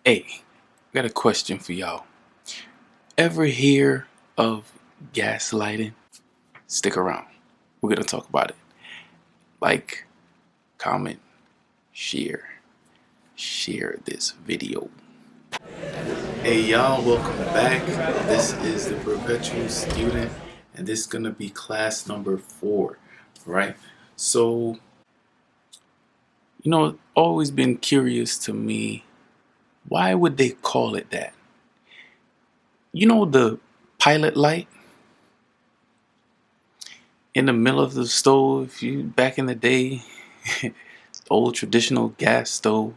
Hey, I got a question for y'all. Ever hear of gaslighting? Stick around. We're going to talk about it. Like, comment, share this video. Hey y'all, welcome back. This is the Perpetual Student, and this is going to be class number 4, right? So, always been curious to me, why would they call it that? The pilot light in the middle of the stove, back in the day, old traditional gas stove.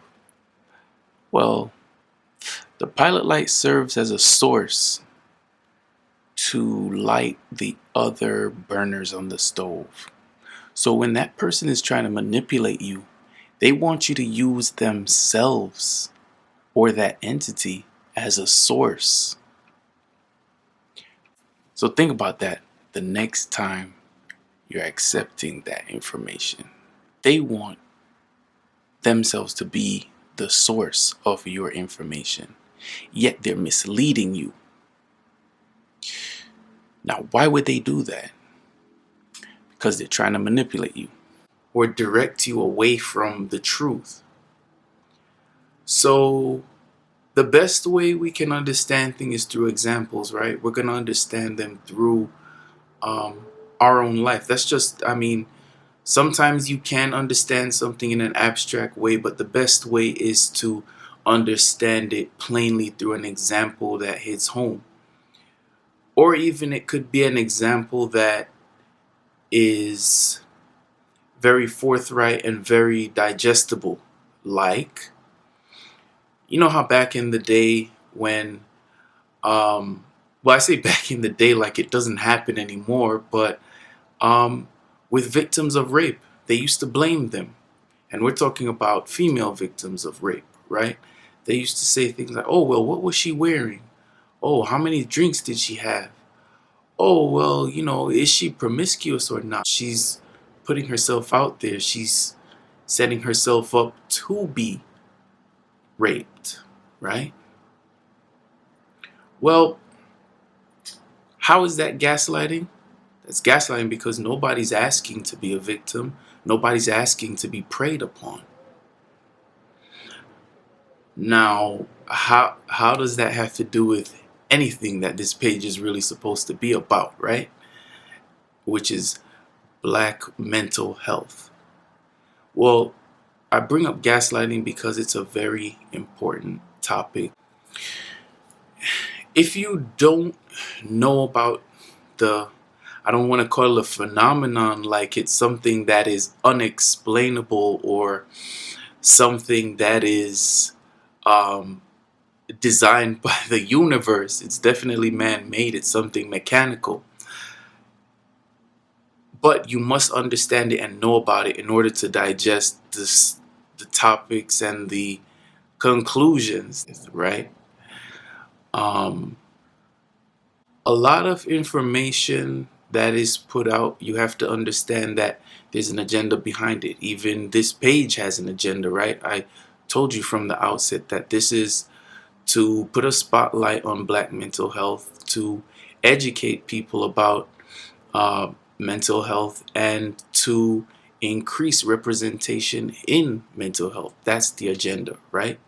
Well, the pilot light serves as a source to light the other burners on the stove. So when that person is trying to manipulate you, they want you to use themselves or that entity as a source. So think about that the next time you're accepting that information. They want themselves to be the source of your information, yet they're misleading you. Now, why would they do that? Because they're trying to manipulate you or direct you away from the truth. So the best way we can understand things is through examples, right? We're going to understand them through our own life. Sometimes you can understand something in an abstract way, but the best way is to understand it plainly through an example that hits home. Or even it could be an example that is very forthright and very digestible. Like, you know how back in the day when, I say back in the day like it doesn't happen anymore, but with victims of rape, they used to blame them. And we're talking about female victims of rape, right? They used to say things like, oh, well, what was she wearing? Oh, how many drinks did she have? Oh, well, is she promiscuous or not? She's putting herself out there. She's setting herself up to be raped, right? Well, how is that gaslighting? That's gaslighting because nobody's asking to be a victim. Nobody's asking to be preyed upon. Now, how does that have to do with anything that this page is really supposed to be about, right? Which is Black mental health. Well, I bring up gaslighting because it's a very important topic. If you don't know about I don't want to call it a phenomenon, like it's something that is unexplainable or something that is designed by the universe. It's definitely man-made. It's something mechanical. But you must understand it and know about it in order to digest the topics and the conclusions, right? A lot of information that is put out, you have to understand that there's an agenda behind it. Even this page has an agenda, right? I told you from the outset that this is to put a spotlight on Black mental health, to educate people about mental health, and to increase representation in mental health. That's the agenda, right?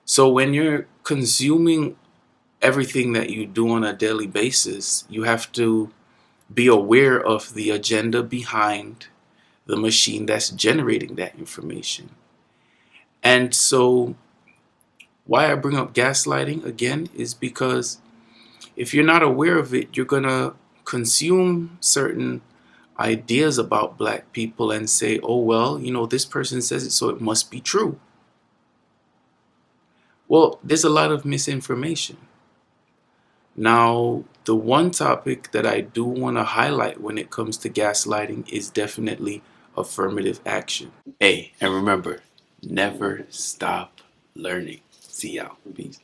So when you're consuming everything that you do on a daily basis, you have to be aware of the agenda behind the machine that's generating that information. And so why I bring up gaslighting again is because if you're not aware of it, you're gonna consume certain ideas about Black people and say, oh, well, this person says it, so it must be true. Well, there's a lot of misinformation. Now, the one topic that I do want to highlight when it comes to gaslighting is definitely affirmative action. Hey, and remember, never stop learning. See y'all. Peace.